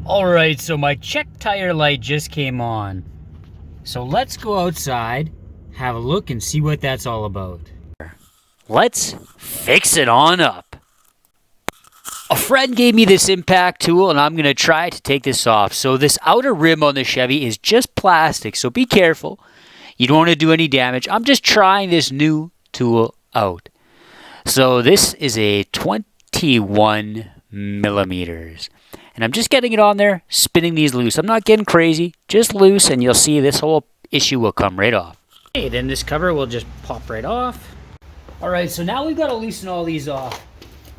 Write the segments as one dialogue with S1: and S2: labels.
S1: Alright, so my check tire light just came on. So let's go outside, have a look, and see what that's all about. Let's fix it on up. A friend gave me this impact tool, and I'm going to try to take this off. So this outer rim on the Chevy is just plastic, so be careful. You don't want to do any damage. I'm just trying this new tool out. So this is a 21 millimeters. And I'm just getting it on there, spinning these loose. I'm not getting crazy, just loose, and you'll see this whole issue will come right off. Okay, then this cover will just pop right off. All right, so now we've got to loosen all these off.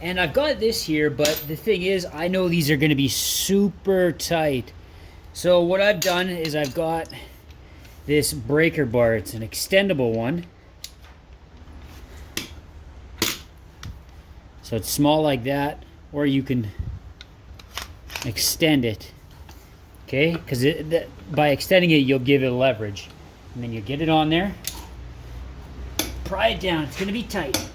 S1: And I've got this here, but the thing is, I know these are going to be super tight. So what I've done is I've got this breaker bar. It's an extendable one. So it's small like that, or you can extend it, okay? Because by extending it, you'll give it leverage. And then you get it on there, pry it down. It's going to be tight.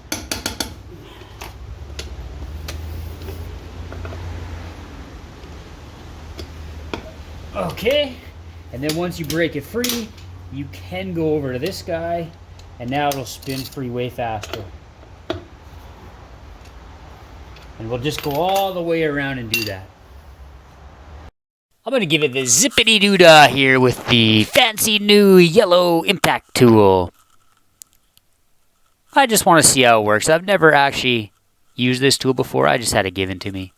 S1: Okay, and then once you break it free, you can go over to this guy, and now it'll spin free way faster. And we'll just go all the way around and do that. I'm going to give it the zippity-doo-dah here with the fancy new yellow impact tool. I just want to see how it works. I've never actually used this tool before. I just had it given to me.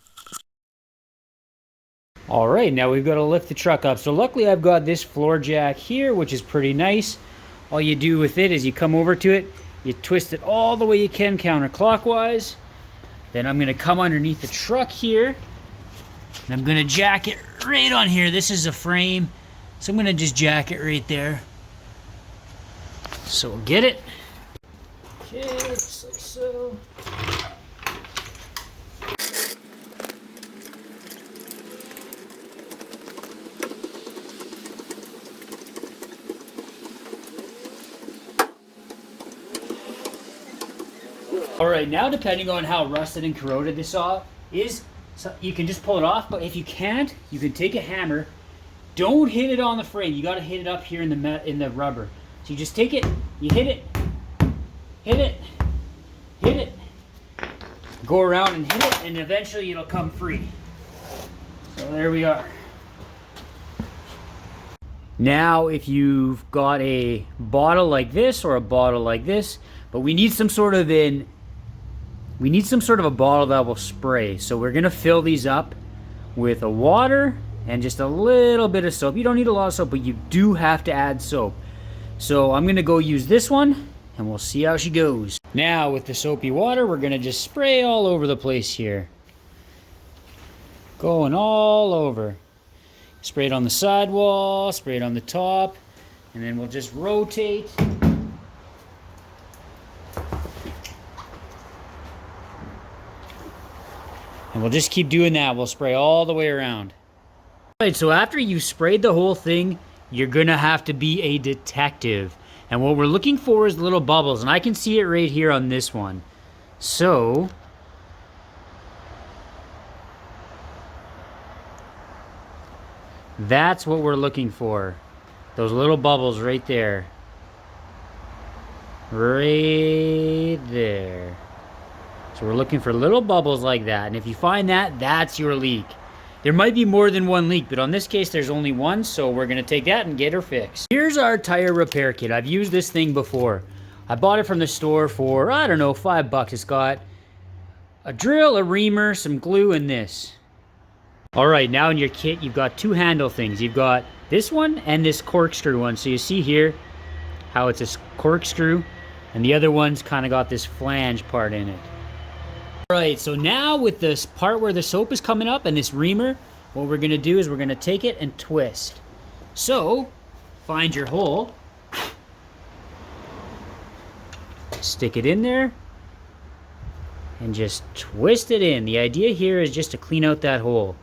S1: Alright, now we've got to lift the truck up. So luckily I've got this floor jack here, which is pretty nice. All you do with it is you come over to it, you twist it all the way you can counterclockwise. Then I'm going to come underneath the truck here, and I'm going to jack it right on here. This is a frame, so I'm going to just jack it right there. So we'll get it. Okay, just like so. Alright, now depending on how rusted and corroded this saw is, so you can just pull it off, but if you can't, you can take a hammer. Don't hit it on the frame. You got to hit it up here in the rubber. So you just take it, you hit it, hit it, hit it, go around and hit it, and eventually it'll come free. So there we are. Now if you've got a bottle like this or a bottle like this, but we need some sort of a bottle that will spray. So we're gonna fill these up with a water and just a little bit of soap. You don't need a lot of soap, but you do have to add soap. So I'm gonna go use this one and we'll see how she goes. Now with the soapy water, we're gonna just spray all over the place here. Going all over. Spray it on the sidewall, spray it on the top, and then we'll just rotate. And we'll just keep doing that. We'll spray all the way around. Alright, so after you've sprayed the whole thing, you're gonna have to be a detective. And what we're looking for is little bubbles, and I can see it right here on this one. So that's what we're looking for. Those little bubbles right there. Right there. So we're looking for little bubbles like that. And if you find that, that's your leak. There might be more than one leak, but on this case, there's only one. So we're going to take that and get her fixed. Here's our tire repair kit. I've used this thing before. I bought it from the store for, I don't know, $5. It's got a drill, a reamer, some glue, and this. Alright, now in your kit, you've got two handle things. You've got this one and this corkscrew one. So you see here how it's a corkscrew, and the other one's kind of got this flange part in it. Alright, so now with this part where the soap is coming up and this reamer, what we're going to do is we're going to take it and twist. So, find your hole, stick it in there, and just twist it in. The idea here is just to clean out that hole.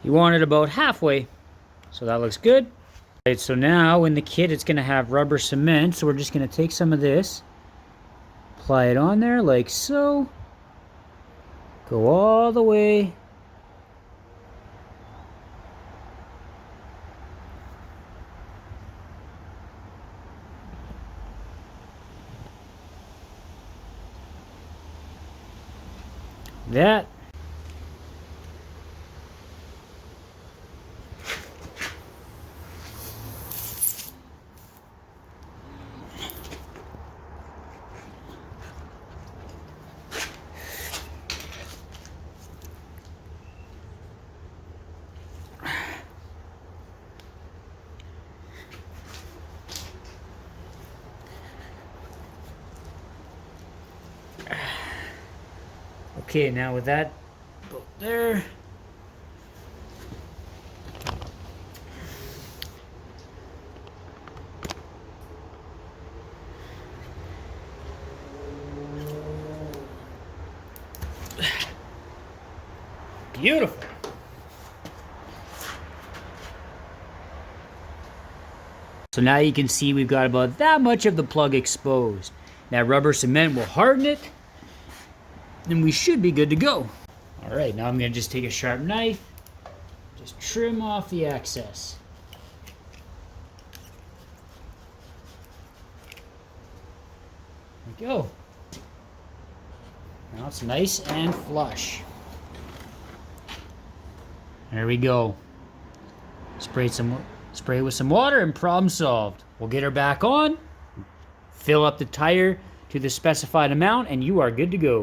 S1: You want it about halfway. So that looks good. Right, so now in the kit it's going to have rubber cement. So we're just going to take some of this, apply it on there like so. Go all the way. That. Okay, now with that bolt there. Beautiful. So now you can see we've got about that much of the plug exposed. That rubber cement will harden it, and we should be good to go. All right, now I'm gonna just take a sharp knife, just trim off the excess. There we go. Now it's nice and flush. There we go. Spray with some water and problem solved. We'll get her back on, fill up the tire to the specified amount, and you are good to go.